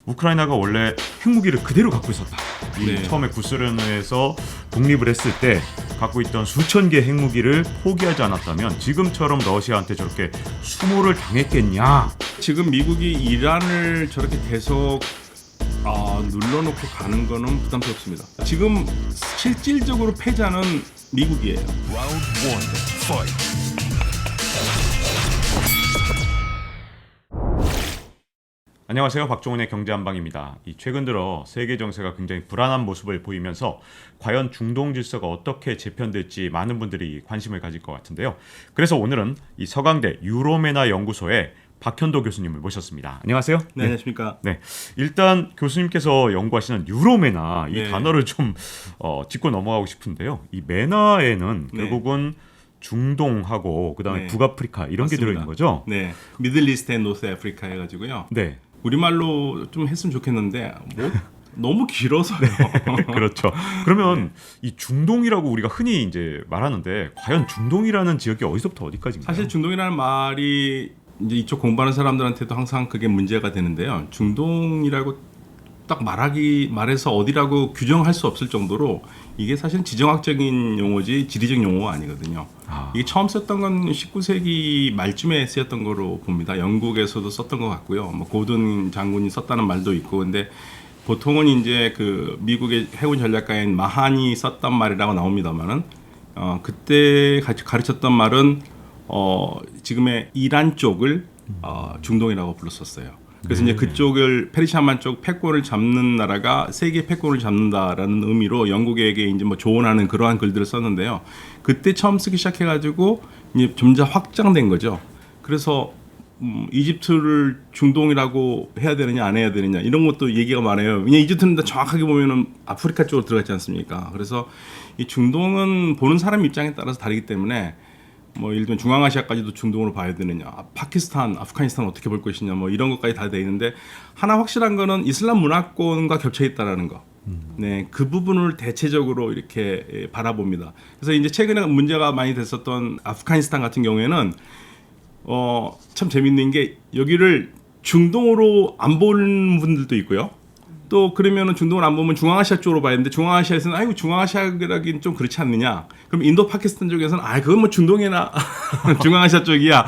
우크라이나가 원래 핵무기를 그대로 갖고 있었다. 네. 처음에 구소련에서 독립을 했을 때 갖고 있던 수천 개의 핵무기를 포기하지 않았다면 지금처럼 러시아한테 저렇게 수모를 당했겠냐? 지금 미국이 이란을 저렇게 계속 눌러놓고 가는 거는 부담스럽습니다. 지금 실질적으로 패자는 미국이에요. Round one, fight. 안녕하세요. 박종훈의 경제한방입니다. 최근 들어 세계 정세가 굉장히 불안한 모습을 보이면서 과연 중동 질서가 어떻게 재편될지 많은 분들이 관심을 가질 것 같은데요. 그래서 오늘은 이 서강대 유로메나 연구소의 박현도 교수님을 모셨습니다. 안녕하세요. 네, 안녕하십니까. 네, 일단 교수님께서 연구하시는 유로메나 이 네. 단어를 좀 짚고 넘어가고 싶은데요. 이 메나에는 네. 결국은 중동하고 그다음에 네. 북아프리카 이런 맞습니다. 게 들어있는 거죠? 네, 미들리스트 앤 노스 아프리카 해가지고요. 네. 우리말로 좀 했으면 좋겠는데 뭐 너무 길어서요. 그렇죠. 그러면 이 중동이라고 우리가 흔히 이제 말하는데 과연 중동이라는 지역이 어디서부터 어디까지인가요? 사실 중동이라는 말이 이제 이쪽 공부하는 사람들한테도 항상 그게 문제가 되는데요. 중동이라고 딱 말해서 어디라고 규정할 수 없을 정도로 이게 사실 지정학적인 용어지 지리적 용어가 아니거든요. 이게 처음 썼던 건 19세기 말쯤에 쓰였던 거로 봅니다. 영국에서도 썼던 것 같고요. 뭐 고든 장군이 썼다는 말도 있고, 근데 보통은 이제 그 미국의 해군 전략가인 마한이 썼단 말이라고 나옵니다만은 그때 가르쳤던 말은 지금의 이란 쪽을 중동이라고 불렀었어요. 그래서 이제 그쪽을 페르시아만 쪽 패권을 잡는 나라가 세계 패권을 잡는다라는 의미로 영국에게 이제 뭐 조언하는 그러한 글들을 썼는데요. 그때 처음 쓰기 시작해가지고 이제 점차 확장된 거죠. 그래서 이집트를 중동이라고 해야 되느냐 안 해야 되느냐 이런 것도 얘기가 많아요. 왜냐 이집트는 정확하게 보면은 아프리카 쪽으로 들어갔지 않습니까? 그래서 이 중동은 보는 사람 입장에 따라서 다르기 때문에. 뭐 예를 들면 중앙아시아까지도 중동으로 봐야 되느냐, 파키스탄, 아프가니스탄 어떻게 볼 것이냐, 뭐 이런 것까지 다 돼 있는데 하나 확실한 거는 이슬람 문화권과 겹쳐 있다라는 거. 네, 그 부분을 대체적으로 이렇게 바라봅니다. 그래서 이제 최근에 문제가 많이 됐었던 아프가니스탄 같은 경우에는 참 재밌는 게 여기를 중동으로 안 보는 분들도 있고요. 또 그러면은 중동을 안 보면 중앙아시아 쪽으로 봐야 되는데 중앙아시아에서는 아이고 중앙아시아라긴 좀 그렇지 않느냐. 그럼 인도 파키스탄 쪽에서는 그건 뭐 중동이나 중앙아시아 쪽이야.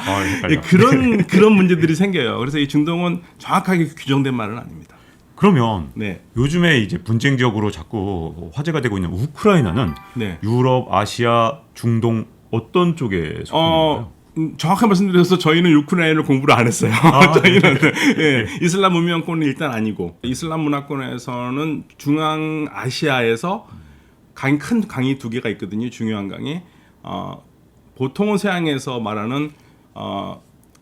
그런 문제들이 생겨요. 그래서 이 중동은 정확하게 규정된 말은 아닙니다. 그러면 네. 요즘에 이제 분쟁 지역으로 자꾸 화제가 되고 있는 우크라이나는 네. 유럽, 아시아, 중동 어떤 쪽에 속하는가요? 정확한 말씀드려서 저희는 우크라이나를 공부를 안 했어요. 저희는 이슬람 문명권은 일단 아니고 이슬람 문화권에서는 중앙아시아에서 큰 강이 두 개가 있거든요. 중요한 강이 보통은 서양에서 말하는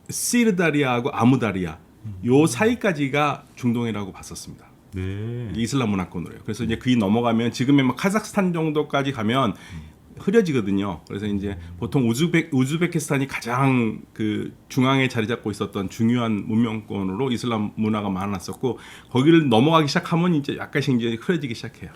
시르다리아하고 아무다리아 요 사이까지가 중동이라고 봤었습니다. 네. 이슬람 문화권으로요. 그래서 이제 그 넘어가면 지금의 뭐 카자흐스탄 정도까지 가면 흐려지거든요. 그래서 이제 보통 우즈베키스탄이 가장 그 중앙에 자리 잡고 있었던 중요한 문명권으로 이슬람 문화가 많았었고 거기를 넘어가기 시작하면 이제 약간씩 이제 흐려지기 시작해요.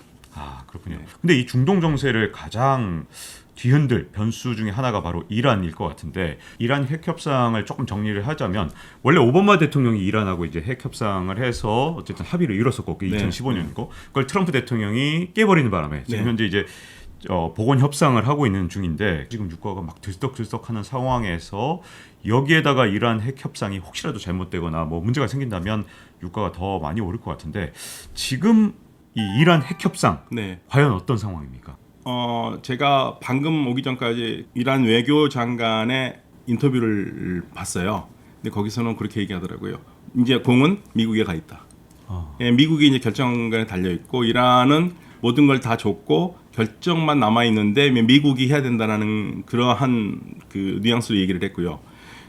그렇군요. 근데 이 중동 정세를 가장 뒤흔들 변수 중에 하나가 바로 이란일 것 같은데 이란 핵 협상을 조금 정리를 하자면 원래 오바마 대통령이 이란하고 이제 핵 협상을 해서 어쨌든 합의를 이뤘었고 2015년이고 그걸 트럼프 대통령이 깨버리는 바람에 지금 현재 이제 보건 협상을 하고 있는 중인데 지금 유가가 막 들썩들썩하는 상황에서 여기에다가 이란 핵 협상이 혹시라도 잘못되거나 뭐 문제가 생긴다면 유가가 더 많이 오를 것 같은데 지금 이 이란 핵 협상 과연 어떤 상황입니까? 제가 방금 오기 전까지 이란 외교 장관의 인터뷰를 봤어요. 근데 거기서는 그렇게 얘기하더라고요. 이제 공은 미국에 가 있다. 미국이 이제 결정권에 달려 있고 이란은 모든 걸 다 줬고 결정만 남아 있는데 미국이 해야 된다라는 그러한 그 뉘앙스로 얘기를 했고요.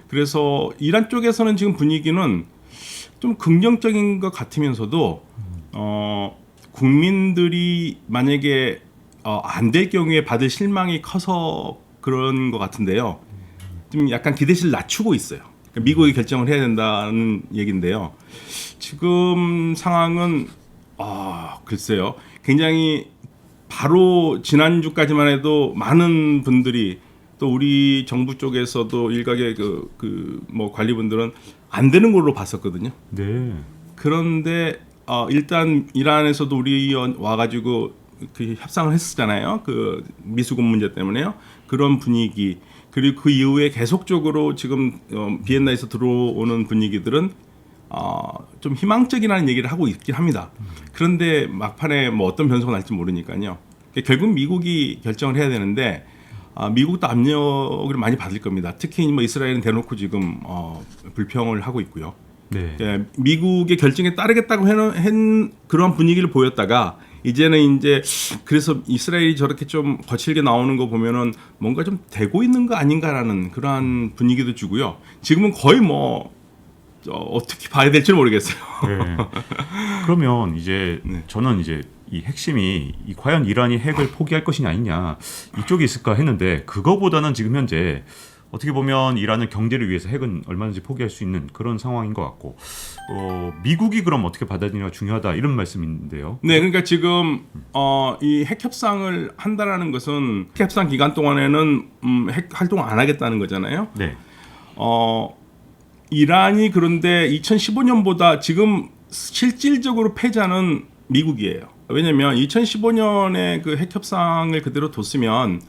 그래서 이란 쪽에서는 지금 분위기는 좀 긍정적인 것 같으면서도 국민들이 만약에 안 될 경우에 받을 실망이 커서 그런 것 같은데요. 좀 약간 기대치를 낮추고 있어요. 그러니까 미국이 결정을 해야 된다는 얘기인데요. 지금 상황은 글쎄요. 굉장히 바로 지난주까지만 해도 많은 분들이 또 우리 정부 쪽에서도 일각의 뭐 관리분들은 안 되는 걸로 봤었거든요. 네. 그런데 일단 이란에서도 우리 의원 와가지고 그 협상을 했었잖아요. 그 미수금 문제 때문에요. 그런 분위기 그리고 그 이후에 계속적으로 지금 비엔나에서 들어오는 분위기들은 좀 희망적이라는 얘기를 하고 있긴 합니다. 그런데 막판에 뭐 어떤 변수가 날지 모르니까요. 결국 미국이 결정을 해야 되는데 미국도 압력을 많이 받을 겁니다. 특히 뭐 이스라엘은 대놓고 지금 불평을 하고 있고요. 네. 미국의 결정에 따르겠다고 한 그런 분위기를 보였다가 이제는 이제 그래서 이스라엘이 저렇게 좀 거칠게 나오는 거 보면은 뭔가 좀 되고 있는 거 아닌가라는 그러한 분위기도 주고요. 지금은 거의 뭐 어떻게 봐야 될지 모르겠어요. 네. 그러면 이제 네. 저는 이제 이 핵심이 과연 이란이 핵을 포기할 것이냐 아니냐 이쪽에 있을까 했는데 그거보다는 지금 현재 어떻게 보면 이란은 경제를 위해서 핵은 얼마든지 포기할 수 있는 그런 상황인 것 같고 미국이 그럼 어떻게 받아들이냐가 중요하다 이런 말씀인데요. 네, 그러니까 지금 이 핵 협상을 한다라는 것은 핵 협상 기간 동안에는 핵 활동을 안 하겠다는 거잖아요. 네. 이란이 그런데 2015년보다 지금 실질적으로 패자는 미국이에요. 왜냐하면 2015년에 그 핵 협상을 그대로 뒀으면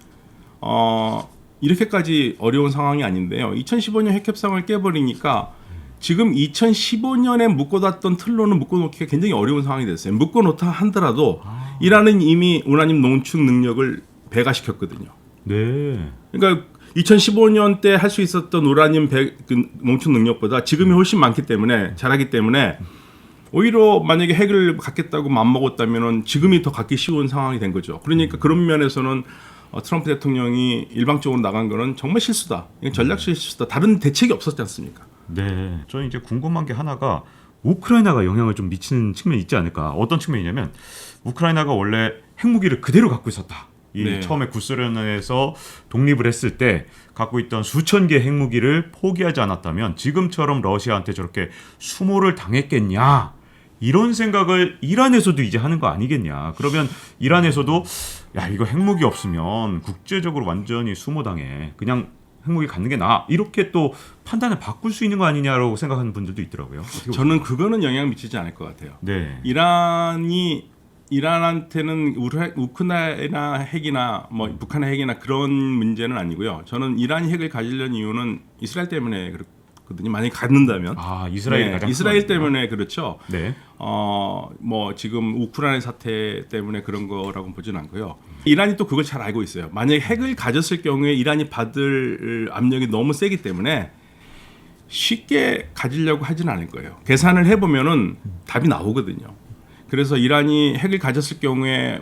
이렇게까지 어려운 상황이 아닌데요. 2015년 핵 협상을 깨버리니까 지금 2015년에 묶어놨던 틀로는 묶어놓기가 굉장히 어려운 상황이 됐어요. 묶어놓다 한더라도 이란은 이미 우라늄 농축 능력을 배가시켰거든요. 네. 그러니까 2015년 때 할 수 있었던 우라늄 농축 능력보다 지금이 훨씬 많기 때문에 잘하기 때문에 오히려 만약에 핵을 갖겠다고 맘먹었다면은 지금이 더 갖기 쉬운 상황이 된 거죠. 그러니까 그런 면에서는 트럼프 대통령이 일방적으로 나간 거는 정말 실수다. 이건 전략적 실수다. 다른 대책이 없었지 않습니까? 네. 저는 이제 궁금한 게 하나가 우크라이나가 영향을 좀 미치는 측면이 있지 않을까. 어떤 측면이냐면 우크라이나가 원래 핵무기를 그대로 갖고 있었다. 네. 처음에 구소련에서 독립을 했을 때 갖고 있던 수천 개의 핵무기를 포기하지 않았다면 지금처럼 러시아한테 저렇게 수모를 당했겠냐. 이런 생각을 이란에서도 이제 하는 거 아니겠냐. 그러면 이란에서도 야 이거 핵무기 없으면 국제적으로 완전히 수모당해. 그냥 핵무기 갖는 게 나아. 이렇게 또 판단을 바꿀 수 있는 거 아니냐라고 생각하는 분들도 있더라고요. 저는 그거는 영향 미치지 않을 것 같아요. 네. 이란한테는 우크라이나 핵이나 뭐 북한의 핵이나 그런 문제는 아니고요. 저는 이란이 핵을 가지려는 이유는 이스라엘 때문에 그렇거든요. 만약에 갖는다면. 이스라엘이 가장 이스라엘 때문에 그렇죠. 네. 뭐 지금 우크라이나 사태 때문에 그런 거라고 보지는 않고요. 이란이 또 그걸 잘 알고 있어요. 만약에 핵을 가졌을 경우에 이란이 받을 압력이 너무 세기 때문에 쉽게 가지려고 하지는 않을 거예요. 계산을 해보면은 답이 나오거든요. 그래서 이란이 핵을 가졌을 경우에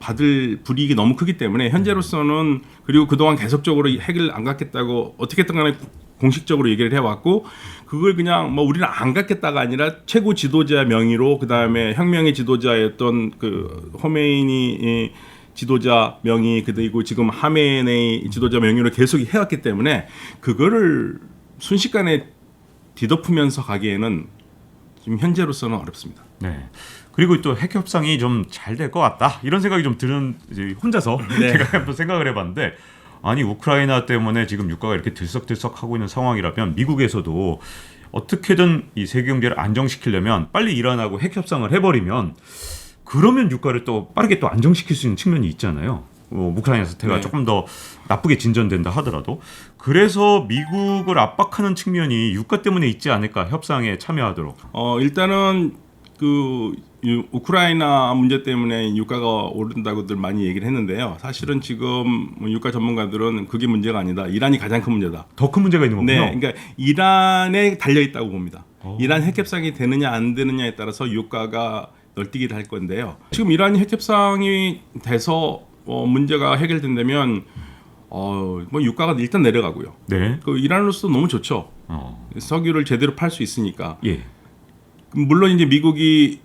받을 불이익이 너무 크기 때문에 현재로서는 그리고 그동안 계속적으로 핵을 안 갖겠다고 어떻게든 간에 공식적으로 얘기를 해왔고 그걸 그냥 뭐 우리는 안 갖겠다가 아니라 최고 지도자 명의로 그다음에 혁명의 지도자였던 그 호메이니 지도자 명의 그리고 지금 하메네이 지도자 명의로 계속 해왔기 때문에 그거를 순식간에 뒤덮으면서 가기에는 지금 현재로서는 어렵습니다. 네. 그리고 또 핵 협상이 좀 잘 될 것 같다 이런 생각이 좀 드는 이제 혼자서 제가 한번 생각을 해봤는데 아니 우크라이나 때문에 지금 유가가 이렇게 들썩들썩하고 있는 상황이라면 미국에서도 어떻게든 이 세계 경제를 안정시키려면 빨리 이란하고 핵 협상을 해버리면 그러면 유가를 또 빠르게 또 안정시킬 수 있는 측면이 있잖아요. 우크라이나 사태가 네. 조금 더 나쁘게 진전된다 하더라도 그래서 미국을 압박하는 측면이 유가 때문에 있지 않을까 협상에 참여하도록. 일단은 그 우크라이나 문제 때문에 유가가 오른다고들 많이 얘기를 했는데요. 사실은 지금 유가 전문가들은 그게 문제가 아니다. 이란이 가장 큰 문제다. 더 큰 문제가 있는 거군요. 네, 그러니까 이란에 달려 있다고 봅니다. 이란 핵 협상이 되느냐 안 되느냐에 따라서 유가가 널뛰기를 할 건데요. 지금 이란이 핵 협상이 돼서 문제가 해결된다면 뭐 유가가 일단 내려가고요. 네. 그 이란으로서 너무 좋죠. 석유를 제대로 팔 수 있으니까. 예. 물론 이제 미국이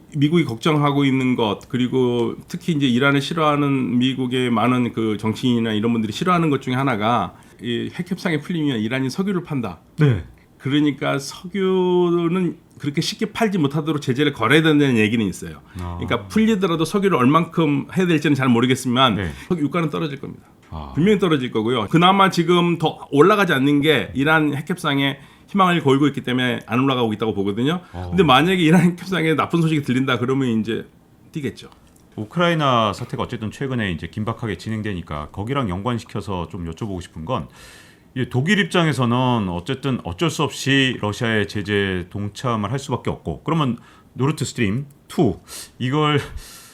걱정하고 있는 것 그리고 특히 이제 이란을 싫어하는 미국의 많은 그 정치인이나 이런 분들이 싫어하는 것 중에 하나가 이 핵 협상이 풀리면 이란이 석유를 판다. 네. 그러니까 석유는 그렇게 쉽게 팔지 못하도록 제재를 걸어야 된다는 얘기는 있어요. 그러니까 풀리더라도 석유를 얼만큼 해야 될지는 잘 모르겠지만 네. 유가는 떨어질 겁니다. 분명히 떨어질 거고요. 그나마 지금 더 올라가지 않는 게 이란 핵 협상에 희망을 걸고 있기 때문에 안 올라가고 있다고 보거든요. 근데 만약에 이란 협상에 나쁜 소식이 들린다 그러면 이제 뛰겠죠. 우크라이나 사태가 어쨌든 최근에 이제 긴박하게 진행되니까 거기랑 연관시켜서 좀 여쭤보고 싶은 건 이 독일 입장에서는 어쨌든 어쩔 수 없이 러시아의 제재 동참을 할 수밖에 없고 그러면 노르트 스트림 2 이걸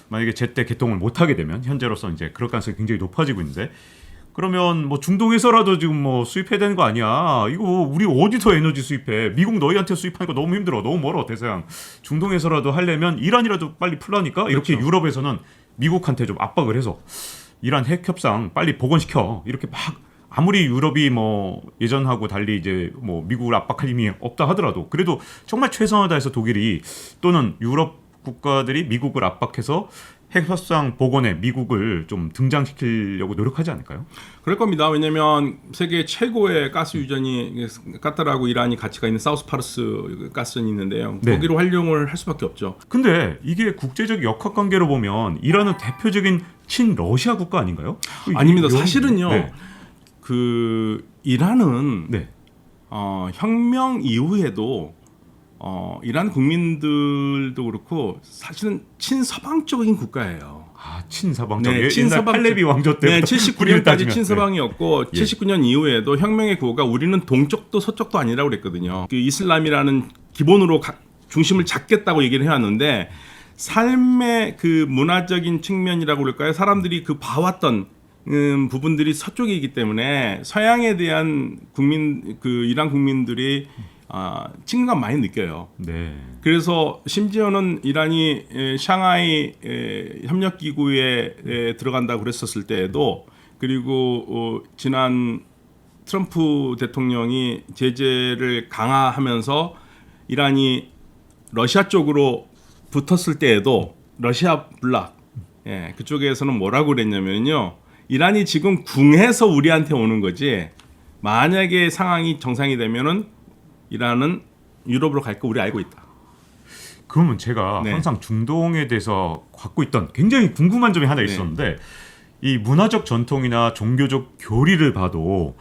만약에 제때 개통을 못 하게 되면 현재로서 이제 그럴 가능성이 굉장히 높아지고 있는데 그러면 뭐 중동에서라도 지금 뭐 수입해야 되는 거 아니야? 이거 우리 어디서 에너지 수입해? 미국 너희한테 수입하니까 너무 힘들어, 너무 멀어 대서양. 중동에서라도 하려면 이란이라도 빨리 풀라니까 이렇게 그렇죠. 유럽에서는 미국한테 좀 압박을 해서 이란 핵 협상 빨리 복원시켜 이렇게 막 아무리 유럽이 뭐 예전하고 달리 이제 뭐 미국을 압박할 힘이 없다 하더라도 그래도 정말 최선을 다해서 독일이 또는 유럽 국가들이 미국을 압박해서 핵 협상 복원에 미국을 좀 등장시키려고 노력하지 않을까요? 그럴 겁니다. 왜냐하면 세계 최고의 가스 유전이 카타르하고 이란이 같이 가 있는 사우스파르스 가스전이 있는데요. 네. 거기로 활용을 할 수밖에 없죠. 근데 이게 국제적 역학 관계로 보면 이란은 대표적인 친러시아 국가 아닌가요? 아닙니다. 이- 사실은요. 네. 그 이란은 네. 혁명 이후에도 이란 국민들도 그렇고 사실은 친서방적인 국가예요. 아, 친서방적. 네, 옛날 친서방적. 팔레비 왕조 때부터 네, 뿌리를 79년까지 따지면. 친서방이었고 예. 79년 이후에도 혁명의 구호가 우리는 동쪽도 서쪽도 아니라고 그랬거든요. 그 이슬람이라는 기본으로 중심을 잡겠다고 얘기를 해왔는데 삶의 그 문화적인 측면이라고 그럴까요? 사람들이 그 봐왔던 부분들이 서쪽이기 때문에 서양에 대한 그 이란 국민들이 친근감 많이 느껴요. 네. 그래서 심지어는 이란이 샹하이 협력기구에 들어간다고 그랬었을 때에도 그리고 지난 트럼프 대통령이 제재를 강화하면서 이란이 러시아 쪽으로 붙었을 때에도 러시아 블락 그쪽에서는 뭐라고 그랬냐면요. 이란이 지금 궁해서 우리한테 오는 거지 만약에 상황이 정상이 되면은 이란은 유럽으로 갈 거 우리 알고 있다. 그러면 제가 네. 항상 중동에 대해서 갖고 있던 굉장히 궁금한 점이 하나 있었는데 이 문화적 전통이나 종교적 교리를 봐도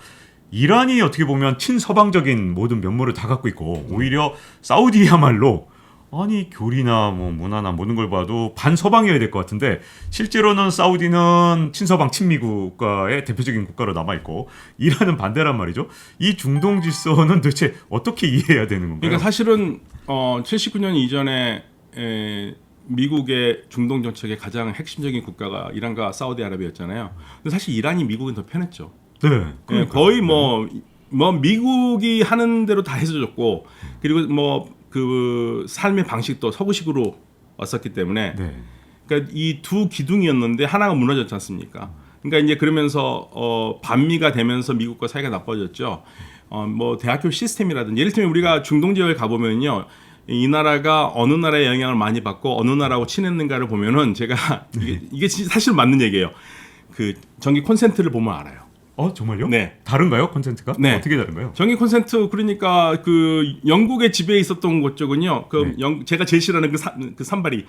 이란이 어떻게 보면 친서방적인 모든 면모를 다 갖고 있고 오히려 사우디야말로 아니 교리나 뭐 문화나 모든 걸 봐도 반서방이어야 될 것 같은데 실제로는 사우디는 친서방 친미국 국가의 대표적인 국가로 남아 있고 이란은 반대란 말이죠. 이 중동 질서는 도대체 어떻게 이해해야 되는 건가요? 그러니까 사실은 79년 이전에 미국의 중동 정책의 가장 핵심적인 국가가 이란과 사우디아라비아였잖아요. 근데 사실 이란이 미국은 더 편했죠. 네, 예, 거의 뭐 미국이 하는 대로 다 해줘줬고 그리고 뭐 그 삶의 방식도 서구식으로 왔었기 때문에 네. 그러니까 이 두 기둥이었는데 하나가 무너졌지 않습니까? 그러니까 이제 그러면서 반미가 되면서 미국과 사이가 나빠졌죠. 뭐 대학교 시스템이라든지 예를 들면 우리가 중동 지역을 가보면요. 이 나라가 어느 나라의 영향을 많이 받고 어느 나라하고 친했는가를 보면은 제가 이게 사실 맞는 얘기예요. 그 전기 콘센트를 보면 알아요. 정말요? 네. 다른가요? 콘텐츠가? 네. 어떻게 다른가요? 전기 콘센트 그러니까 그 영국의 지배에 있었던 것 쪽은요. 그 제가 제일 싫어하는 그 산발이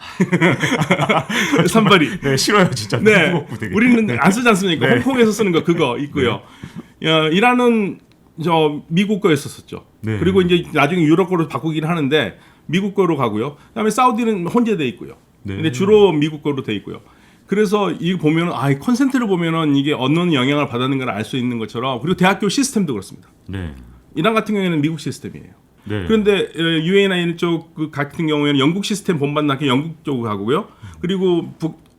산발이. 네, 싫어요, 진짜. 네. 무겁고 되게. 우리는 네. 안 쓰지 않습니까? 네. 홍콩에서 쓰는 거 그거 있고요. 이란은 저 미국 거였었죠. 네. 그리고 이제 나중에 유럽 거로 바꾸긴 하는데 미국 거로 가고요. 그다음에 사우디는 혼재돼 있고요. 네. 근데 주로 미국 거로 돼 있고요. 그래서 이거 보면은 이 컨센트를 보면은 이게 어느 영향을 받았는 걸 알 수 있는 것처럼 그리고 대학교 시스템도 그렇습니다. 네. 이란 같은 경우에는 미국 시스템이에요. 네. 그런데 UAE 쪽 그 같은 경우에는 영국 시스템 본받는 영국 쪽으로 가고요. 그리고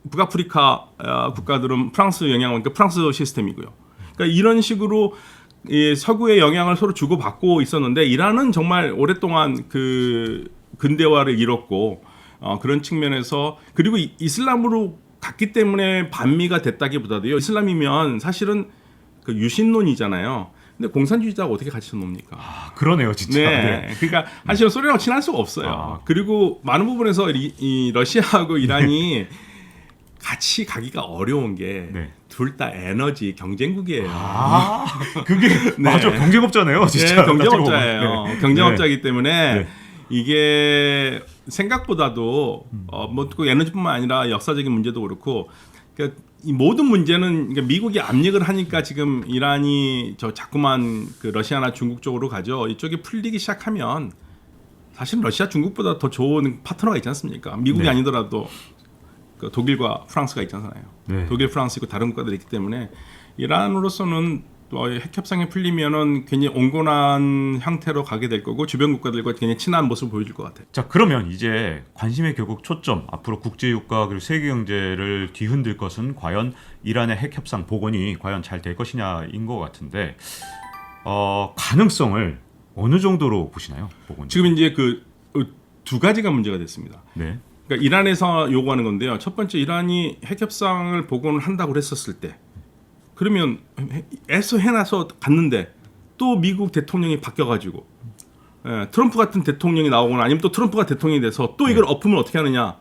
북아프리카 국가들은 프랑스 영향을 그러니까 프랑스 시스템이고요. 그러니까 이런 식으로 서구의 영향을 서로 주고받고 있었는데 이란은 정말 오랫동안 그 근대화를 이뤘고 그런 측면에서 그리고 이슬람으로 갔기 때문에 반미가 됐다기보다도요. 이슬람이면 사실은 그 유신론이잖아요. 근데 공산주의자가 어떻게 같이 놉니까? 그러네요, 진짜. 네. 그러니까 사실은 소련하고 친할 수가 없어요. 그리고 많은 부분에서 이 러시아하고 이란이 같이 가기가 어려운 게 둘 다 에너지 경쟁국이에요. 그게 맞아, 경쟁업자네요, 진짜. 네, 경쟁업자예요. 네. 경쟁업자이기 때문에 네. 이게 생각보다도 뭐그 에너지뿐만 아니라 역사적인 문제도 그렇고 그러니까 이 모든 문제는 그러니까 미국이 압력을 하니까 지금 이란이 저 자꾸만 그 러시아나 중국 쪽으로 가죠. 이쪽이 풀리기 시작하면 사실 러시아 중국보다 더 좋은 파트너가 있지 않습니까? 미국이 네. 아니더라도 그 독일과 프랑스가 있잖아요. 네. 독일, 프랑스 있고 다른 국가들이 있기 때문에 이란으로서는 또 핵 협상이 풀리면은 굉장히 온건한 형태로 가게 될 거고 주변 국가들과 굉장히 친한 모습을 보여줄 것 같아요. 자, 그러면 이제 관심의 결국 초점, 앞으로 국제유가 그리고 세계 경제를 뒤흔들 것은 과연 이란의 핵 협상 복원이 과연 잘 될 것이냐인 것 같은데 가능성을 어느 정도로 보시나요, 복원? 지금 이제 그 두 가지가 문제가 됐습니다. 네, 그러니까 이란에서 요구하는 건데요. 첫 번째 이란이 핵 협상을 복원을 한다고 했었을 때, 그러면 애써 해놔서 갔는데 또 미국 대통령이 바뀌어가지고 트럼프 같은 대통령이 나오거나 아니면 또 트럼프가 대통령이 돼서 또 이걸 엎으면 어떻게 하느냐?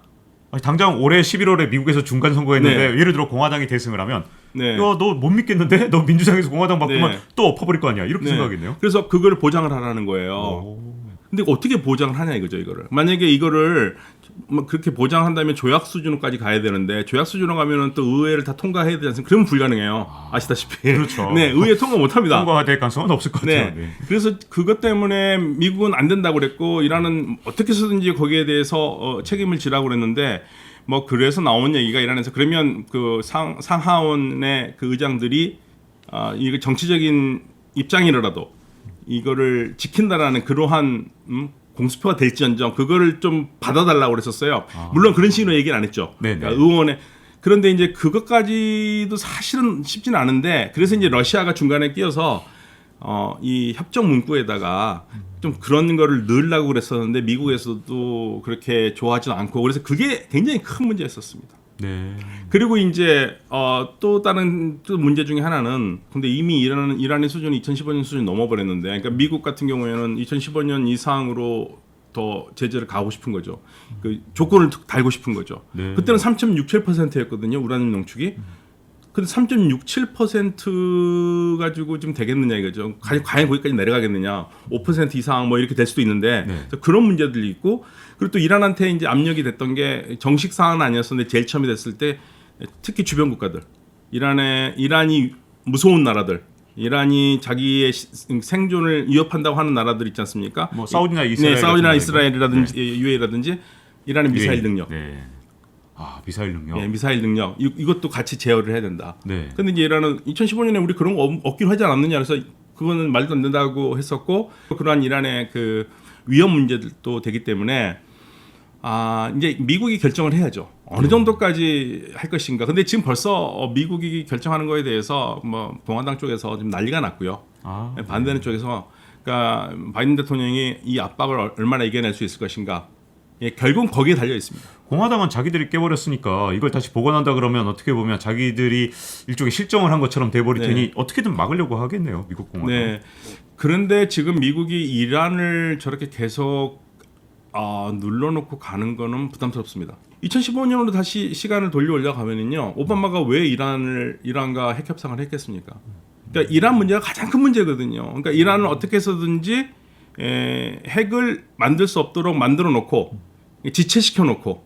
아니, 당장 올해 11월에 미국에서 중간 선거했는데 네. 예를 들어 공화당이 대승을 하면 네. 야, 너 못 믿겠는데? 너 민주당에서 공화당 바꾸면 네. 또 엎어버릴 거 아니야? 이렇게 네. 생각하겠네요. 그래서 그걸 보장을 하라는 거예요. 오. 근데 어떻게 보장을 하냐 이거죠, 이거를. 만약에 이거를 뭐 그렇게 보장한다면 조약 수준으로까지 가야 되는데 조약 수준으로 가면은 또 의회를 다 통과해야 되지 않습니까? 그러면 불가능해요. 아시다시피. 그렇죠. 네, 의회 통과 못 합니다. 통과가 될 가능성은 없을 것 같아요. 네. 네. 그래서 그것 때문에 미국은 안 된다고 그랬고 이란은 어떻게 해서든지 거기에 대해서 책임을 지라고 그랬는데 뭐 그래서 나온 얘기가 이란에서 그러면 그 상하원의 그 의장들이 이거 정치적인 입장이라도 이거를 지킨다라는 그러한 공수표가 될지언정 그거를 좀 받아달라고 그랬었어요. 물론 그런 식으로 얘기는 안 했죠. 네네. 그러니까 의원에 그런데 이제 그것까지도 사실은 쉽지는 않은데 그래서 이제 러시아가 중간에 끼어서 이 협정 문구에다가 좀 그런 거를 넣으려고 그랬었는데 미국에서도 그렇게 좋아하지도 않고 그래서 그게 굉장히 큰 문제였었습니다. 네. 그리고 이제 또 다른 또 문제 중에 하나는 근데 이미 이란의 수준이 2015년 수준이 넘어버렸는데 그러니까 미국 같은 경우에는 2015년 이상으로 더 제재를 가고 싶은 거죠. 그 조건을 달고 싶은 거죠. 네. 그때는 3.67%였거든요. 우라늄 농축이. 근데 3.67% 가지고 좀 되겠느냐 이거죠. 과연 거기까지 내려가겠느냐. 5% 이상 뭐 이렇게 될 수도 있는데 네. 그런 문제들이 있고 그리고 또 이란한테 이제 압력이 됐던 게 정식 사안은 아니었었는데 제일 처음에 됐을 때 특히 주변 국가들 이란이 무서운 나라들 이란이 자기의 생존을 위협한다고 하는 나라들 있지 않습니까? 뭐 사우디나 이스라엘, 네, 사우디나 같은 이스라엘이라든지 UAE라든지 이란의 미사일 능력. 네. 아, 미사일 능력. 예, 미사일 능력 이것도 같이 제어를 해야 된다. 네. 근데 이제 이란은 2015년에 우리 그런 거 얻기로 하지 않았느냐 그래서 그거는 말도 안 된다고 했었고 그러한 이란의 그 위험 문제들도 되기 때문에 이제 미국이 결정을 해야죠. 어느 정도까지 할 것인가. 근데 지금 벌써 미국이 결정하는 거에 대해서 뭐 공화당 쪽에서 지금 난리가 났고요. 반대하는 쪽에서 그러니까 바이든 대통령이 이 압박을 얼마나 이겨낼 수 있을 것인가. 예, 결국은 거기에 달려 있습니다. 공화당은 자기들이 깨버렸으니까 이걸 다시 복원한다 그러면 어떻게 보면 자기들이 일종의 실정을 한 것처럼 돼버릴 네. 테니 어떻게든 막으려고 하겠네요, 미국 공화당. 네. 그런데 지금 미국이 이란을 저렇게 계속 눌러놓고 가는 거는 부담스럽습니다. 2015년으로 다시 시간을 돌려 올려가면은요, 오바마가 왜 이란과 핵 협상을 했겠습니까? 그러니까 이란 문제가 가장 큰 문제거든요. 그러니까 이란은 어떻게 해서든지 핵을 만들 수 없도록 만들어 놓고 지체시켜 놓고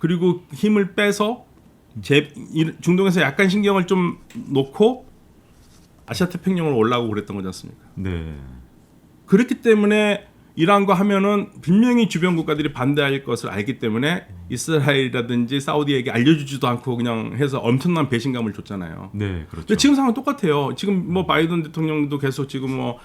그리고 힘을 빼서 중동에서 약간 신경을 좀 놓고 아시아 태평양으로 올라오고 그랬던 거지 않습니까? 네. 그렇기 때문에 이란과 하면은 분명히 주변 국가들이 반대할 것을 알기 때문에 이스라엘이라든지 사우디에게 알려주지도 않고 그냥 해서 엄청난 배신감을 줬잖아요. 네, 그렇죠. 근데 지금 상황 똑같아요. 지금 뭐 바이든 대통령도 계속 지금 뭐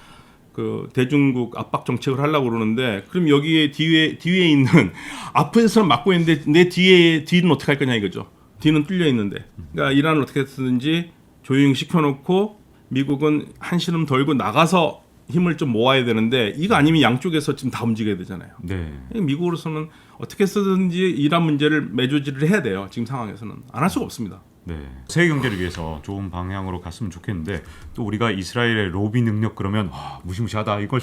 그 대중국 압박 정책을 하려고 그러는데 그럼 여기에 뒤에 있는 앞에서는 막고 있는데 내 뒤는 어떻게 할 거냐 이거죠. 뒤는 뚫려 있는데. 그러니까 이란을 어떻게 해서든지 조용히 시켜놓고 미국은 한시름 덜고 나가서 힘을 좀 모아야 되는데 이거 아니면 양쪽에서 지금 다 움직여야 되잖아요. 네. 미국으로서는 어떻게 해서든지 이란 문제를 매조지를 해야 돼요. 지금 상황에서는 안 할 수가 없습니다. 네. 세계 경제를 위해서 좋은 방향으로 갔으면 좋겠는데 또 우리가 이스라엘의 로비 능력 그러면 무시무시하다 이걸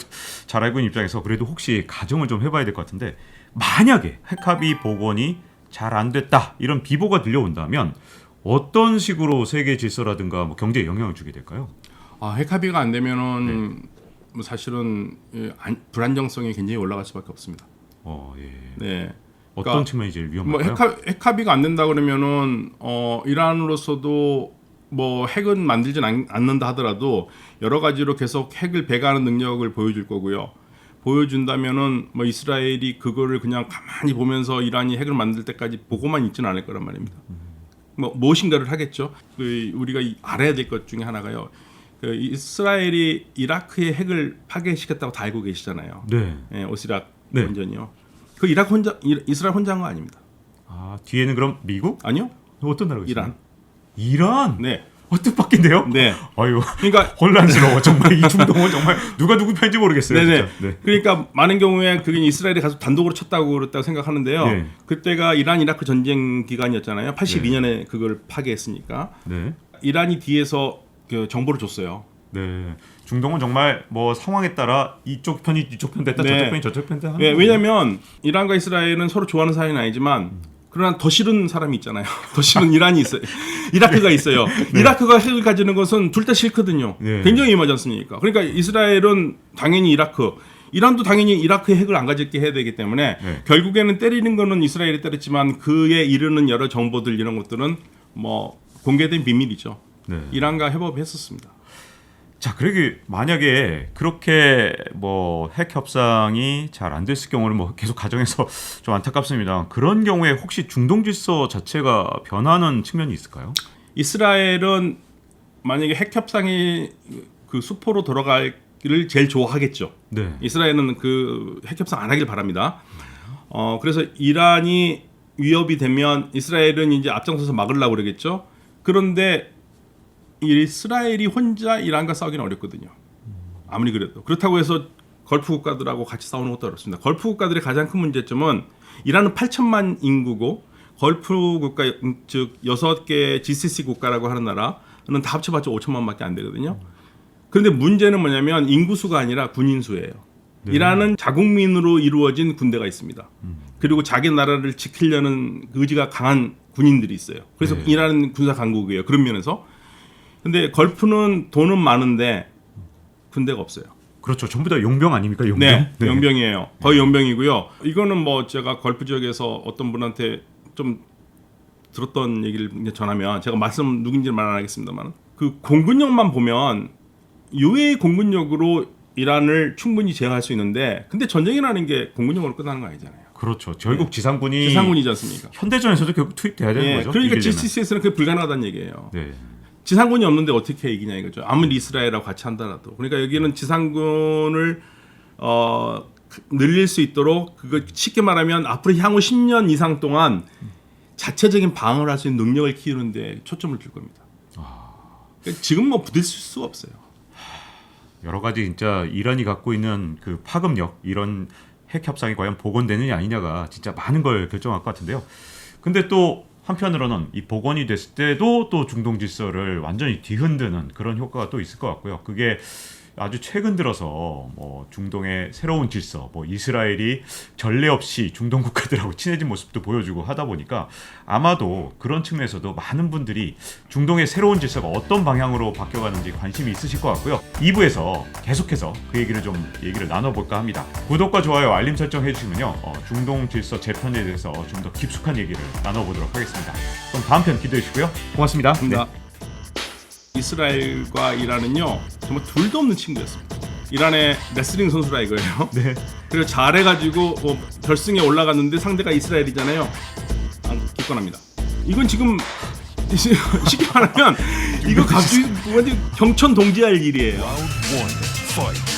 잘 알고 있는 입장에서 그래도 혹시 가정을 좀 해봐야 될 것 같은데 만약에 핵합의 복원이 잘 안 됐다 이런 비보가 들려온다면 어떤 식으로 세계 질서라든가 뭐 경제에 영향을 주게 될까요? 핵 합의가 안 되면은 뭐 사실은 불안정성이 굉장히 올라갈 수밖에 없습니다. 예. 네. 어떤 그러니까 측면이 제일 뭐 위험할까요? 핵 합의가 안 된다 그러면은 이란으로서도 뭐 핵은 만들진 않는다 하더라도 여러 가지로 계속 핵을 배가하는 능력을 보여줄 거고요. 보여준다면은 뭐 이스라엘이 그거를 그냥 가만히 보면서 이란이 핵을 만들 때까지 보고만 있지는 않을 거란 말입니다. 뭐 무엇인가를 하겠죠. 우리가 알아야 될 것 중에 하나가요. 이스라엘이 이라크의 핵을 파괴시켰다고 다 알고 계시잖아요. 네. 예, 오시락 네. 원전이요. 그 이스라엘 혼자 한 거 아닙니다. 아, 뒤에는 그럼 미국? 아니요. 어떤 나라가 있어요? 이란. 이란? 네. 뜻밖인데요? 네. 아유, 그러니까 혼란스러워. 정말 이 중동은 정말 누가 누구 편인지 모르겠어요. 네네. 진짜. 네. 그러니까 많은 경우에 그게 이스라엘이 가서 단독으로 쳤다고 그랬다고 생각하는데요. 네. 그때가 이란 이라크 전쟁 기간이었잖아요. 82년에 그걸 파괴했으니까. 네. 이란이 뒤에서 그 정보를 줬어요. 네. 중동은 정말 뭐 상황에 따라 이쪽 편이 이쪽 편 됐다, 네. 저쪽 편이 저쪽 편 됐다. 네, 왜냐하면 이란과 이스라엘은 서로 좋아하는 사이는 아니지만 그러나 더 싫은 사람이 있잖아요. 더 싫은 이란이 있어요. 이라크가 있어요. 이라크가 핵을 가지는 것은 둘 다 싫거든요. 네. 굉장히 위험하지 않습니까? 그러니까 이스라엘은 당연히 이란도 당연히 이라크에 핵을 안 가질게 해야 되기 때문에 네. 결국에는 때리는 거는 이스라엘이 때렸지만 그에 이르는 여러 정보들 이런 것들은 뭐 공개된 비밀이죠. 네. 이란과 협업했었습니다. 자, 그러게 만약에 그렇게 뭐 핵 협상이 잘 안 됐을 경우는 뭐 계속 가정에서 좀 안타깝습니다. 그런 경우에 혹시 중동 질서 자체가 변하는 측면이 있을까요? 이스라엘은 만약에 핵 협상이 그 수포로 돌아가기를 제일 좋아하겠죠. 네. 이스라엘은 그 핵 협상 안 하길 바랍니다. 그래서 이란이 위협이 되면 이스라엘은 이제 앞장서서 막으려고 그러겠죠. 그런데 이스라엘이 혼자 이란과 싸우기는 어렵거든요. 아무리 그래도. 그렇다고 해서 걸프 국가들하고 같이 싸우는 것도 어렵습니다. 걸프 국가들의 가장 큰 문제점은 이란은 8천만 인구고 걸프 국가 즉 6개 GCC 국가라고 하는 나라는 다 합쳐봤자 5천만밖에 안 되거든요. 그런데 문제는 뭐냐면 인구수가 아니라 군인 수예요. 네. 이란은 자국민으로 이루어진 군대가 있습니다. 그리고 자기 나라를 지키려는 의지가 강한 군인들이 있어요. 그래서 네. 이란은 군사 강국이에요. 그런 면에서. 근데 걸프는 돈은 많은데 군대가 없어요. 그렇죠. 전부 다 용병 아닙니까? 용병. 네, 용병이에요. 거의 용병이고요. 이거는 뭐 제가 걸프 지역에서 어떤 분한테 좀 들었던 얘기를 전하면 제가 말씀 누군지는 말 안 하겠습니다만 그 공군력만 보면 UAE 공군력으로 이란을 충분히 제어할 수 있는데 근데 전쟁이라는 게 공군력으로 끝나는 거 아니잖아요. 그렇죠. 결국 지상군이 지상군이지 않습니까? 현대전에서도 결국 투입돼야 되는 예, 거죠. 그러니까 이기려면. GCC에서는 그게 불가능하다는 얘기예요. 네. 지상군이 없는데 어떻게 이기냐 이거죠. 아무리 이스라엘하고 같이 한다라도. 그러니까 여기는 지상군을 늘릴 수 있도록 그거 쉽게 말하면 앞으로 향후 10년 이상 동안 자체적인 방어를 할 수 있는 능력을 키우는데 초점을 줄 겁니다. 그러니까 지금 뭐 부딪힐 수가 없어요. 여러 가지 진짜 이란이 갖고 있는 그 파급력 이런 핵 협상이 과연 복원되느냐 아니냐가 진짜 많은 걸 결정할 것 같은데요. 근데 또 한편으로는 이 복원이 됐을 때도 또 중동 질서를 완전히 뒤흔드는 그런 효과가 또 있을 것 같고요. 그게 아주 최근 들어서 뭐 중동의 새로운 질서, 뭐 이스라엘이 전례 없이 중동 국가들하고 친해진 모습도 보여주고 하다 보니까 아마도 그런 측면에서도 많은 분들이 중동의 새로운 질서가 어떤 방향으로 바뀌어가는지 관심이 있으실 것 같고요. 2부에서 계속해서 그 얘기를 나눠볼까 합니다. 구독과 좋아요, 알림 설정 해주시면요, 중동 질서 재편에 대해서 좀 더 깊숙한 얘기를 나눠보도록 하겠습니다. 그럼 다음 편 기대해 주시고요. 고맙습니다. 네. 이스라엘과 이란은요 정말 둘도 없는 친구였습니다. 이란의 레슬링 선수라 이거예요. 네. 그리고 잘해가지고 결승에 올라갔는데 상대가 이스라엘이잖아요. 기권합니다. 이건 지금 쉽게 말하면 이거 갑자기 완전 경천 동지할 일이에요. Round one, fight.